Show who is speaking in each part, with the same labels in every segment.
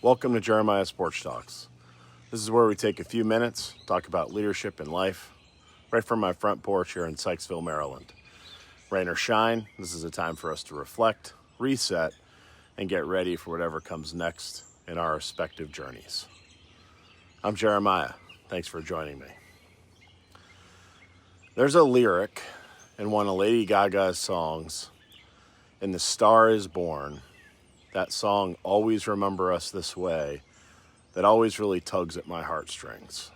Speaker 1: Welcome to Jeremiah Sports Talks. This is where we take a few minutes, talk about leadership and life, right from my front porch here in Sykesville, Maryland. Rain or shine, this is a time for us to reflect, reset, and get ready for whatever comes next in our respective journeys. I'm Jeremiah. Thanks for joining me. There's a lyric in one of Lady Gaga's songs, "In the Star is Born," that song, "Always Remember Us This Way," that always really tugs at my heartstrings.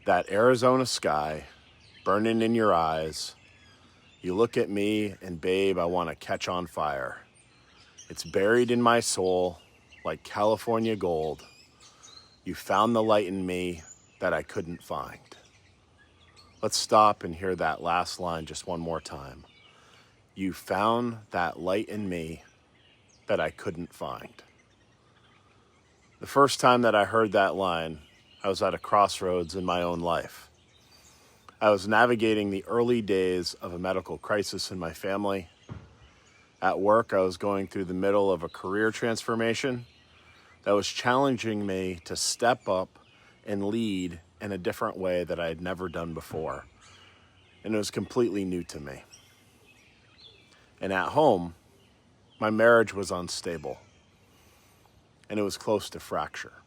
Speaker 1: That Arizona sky, burning in your eyes, you look at me and babe, I want to catch on fire. It's buried in my soul like California gold. You found the light in me that I couldn't find. Let's stop and hear that last line just one more time. You found that light in me that I couldn't find. The first time that I heard that line, I was at a crossroads in my own life. I was navigating the early days of a medical crisis in my family. At work, I was going through the middle of a career transformation that was challenging me to step up and lead in a different way that I had never done before. And it was completely new to me. And at home, my marriage was unstable, and it was close to fracture.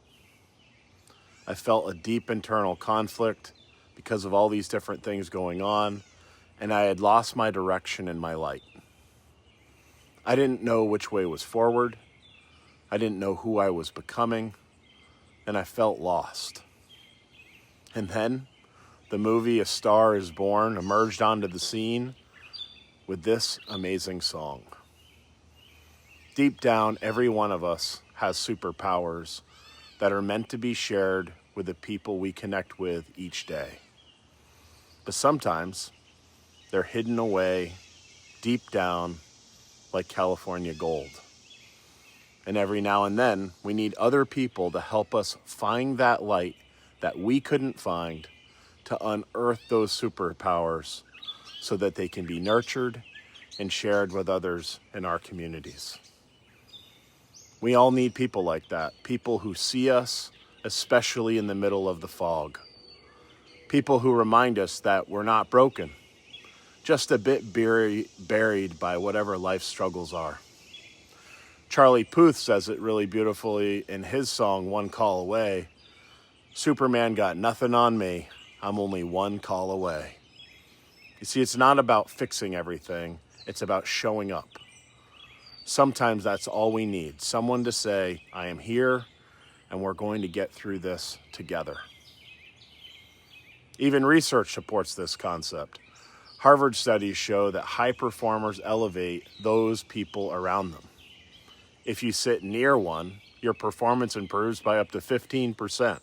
Speaker 1: I felt a deep internal conflict because of all these different things going on, and I had lost my direction and my light. I didn't know which way was forward. I didn't know who I was becoming, and I felt lost. And then the movie A Star is Born emerged onto the scene with this amazing song. Deep down, every one of us has superpowers that are meant to be shared with the people we connect with each day. But sometimes they're hidden away deep down like California gold. And every now and then, we need other people to help us find that light that we couldn't find, to unearth those superpowers so that they can be nurtured and shared with others in our communities. We all need people like that, people who see us, especially in the middle of the fog. People who remind us that we're not broken, just a bit buried by whatever life's struggles are. Charlie Puth says it really beautifully in his song, "One Call Away." Superman got nothing on me, I'm only one call away. You see, it's not about fixing everything, it's about showing up. Sometimes that's all we need, someone to say, I am here, and we're going to get through this together. Even research supports this concept. Harvard studies show that high performers elevate those people around them. If you sit near one, your performance improves by up to 15%,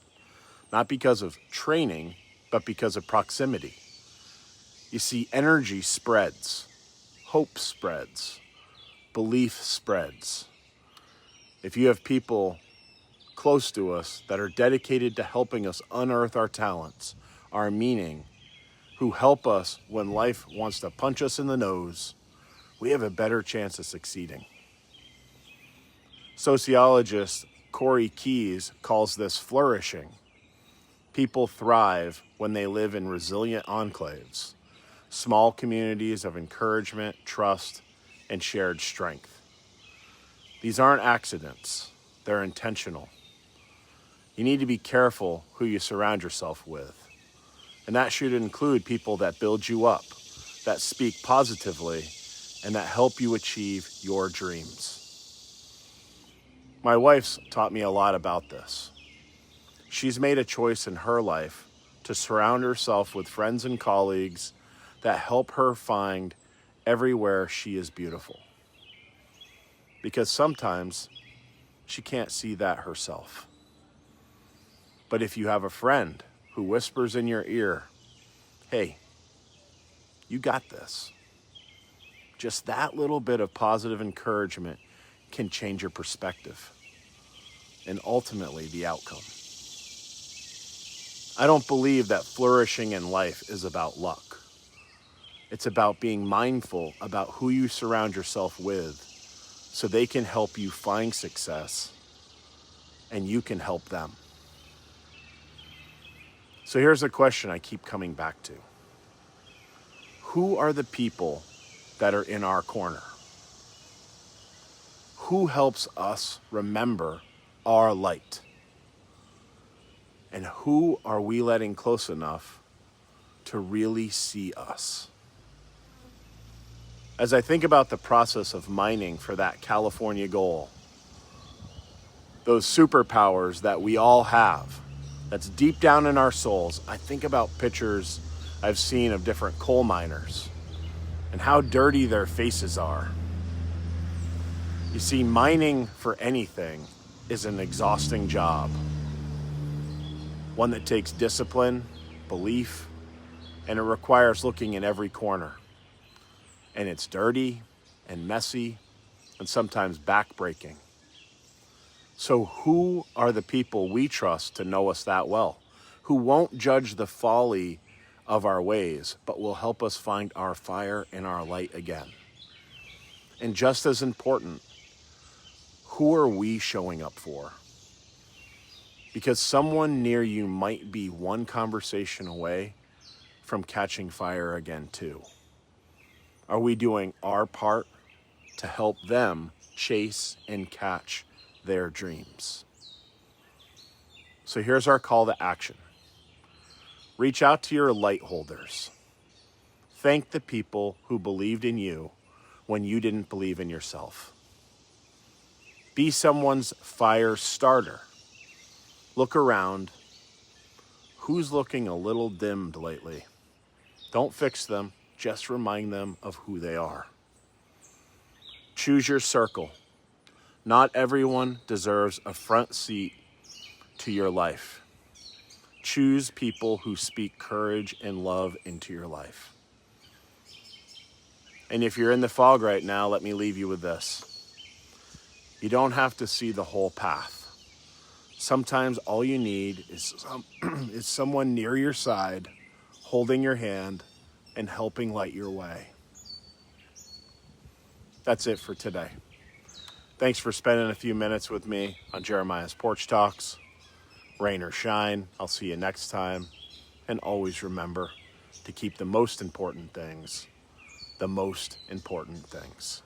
Speaker 1: not because of training, but because of proximity. You see, energy spreads, hope spreads, belief spreads. If you have people close to us that are dedicated to helping us unearth our talents, our meaning, who help us when life wants to punch us in the nose, we have a better chance of succeeding. Sociologist Corey Keyes calls this flourishing. People thrive when they live in resilient enclaves, small communities of encouragement, trust, and shared strength. These aren't accidents, they're intentional. You need to be careful who you surround yourself with. And that should include people that build you up, that speak positively, and that help you achieve your dreams. My wife's taught me a lot about this. She's made a choice in her life to surround herself with friends and colleagues that help her find everywhere she is beautiful. Because sometimes she can't see that herself. But if you have a friend who whispers in your ear, hey, you got this. Just that little bit of positive encouragement can change your perspective and ultimately the outcome. I don't believe that flourishing in life is about luck. It's about being mindful about who you surround yourself with so they can help you find success and you can help them. So here's a question I keep coming back to. Who are the people that are in our corner? Who helps us remember our light? And who are we letting close enough to really see us? As I think about the process of mining for that California goal, those superpowers that we all have, that's deep down in our souls, I think about pictures I've seen of different coal miners and how dirty their faces are. You see, mining for anything is an exhausting job. One that takes discipline, belief, and it requires looking in every corner. And it's dirty and messy and sometimes backbreaking. So who are the people we trust to know us that well? Who won't judge the folly of our ways, but will help us find our fire and our light again? And just as important, who are we showing up for? Because someone near you might be one conversation away from catching fire again too. Are we doing our part to help them chase and catch their dreams? So here's our call to action. Reach out to your light holders. Thank the people who believed in you when you didn't believe in yourself. Be someone's fire starter. Look around. Who's looking a little dimmed lately? Don't fix them, just remind them of who they are. Choose your circle. Not everyone deserves a front seat to your life. Choose people who speak courage and love into your life. And if you're in the fog right now, let me leave you with this. You don't have to see the whole path. Sometimes all you need is someone near your side, holding your hand and helping light your way. That's it for today. Thanks for spending a few minutes with me on Jeremiah's Porch Talks. Rain or shine, I'll see you next time. And always remember to keep the most important things the most important things.